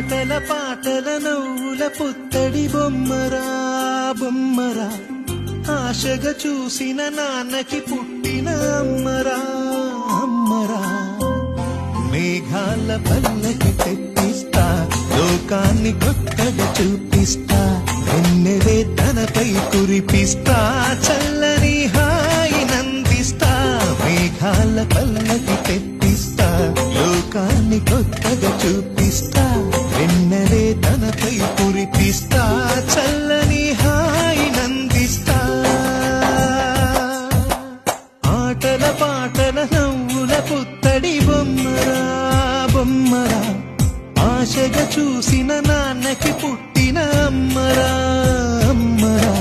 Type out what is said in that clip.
ఆటల పాటల నవ్వుల పుత్తడి బొమ్మరా బొమ్మరా ఆశగా చూసిన నాన్నకి పుట్టిన అమ్మరా అమ్మరా మేఘాల పల్లకి తెప్పిస్తా లోకాన్ని కొత్తగా చూపిస్తా వెన్నెలే తనపై కురిపిస్తా చల్లని హాయి నందిస్తా మేఘాల పల్లకి తెప్పిస్తా లోకాన్ని కొత్తగా చూపిస్తా వెన్నెలే తనపై కురిపిస్తా చల్లని హాయి నందిస్తా ఆటల పాటల నవ్వుల పుత్తడి బొమ్మరా బొమ్మరా ఆశగా చూసిన నాన్నకి పుట్టిన అమ్మరా అమ్మరా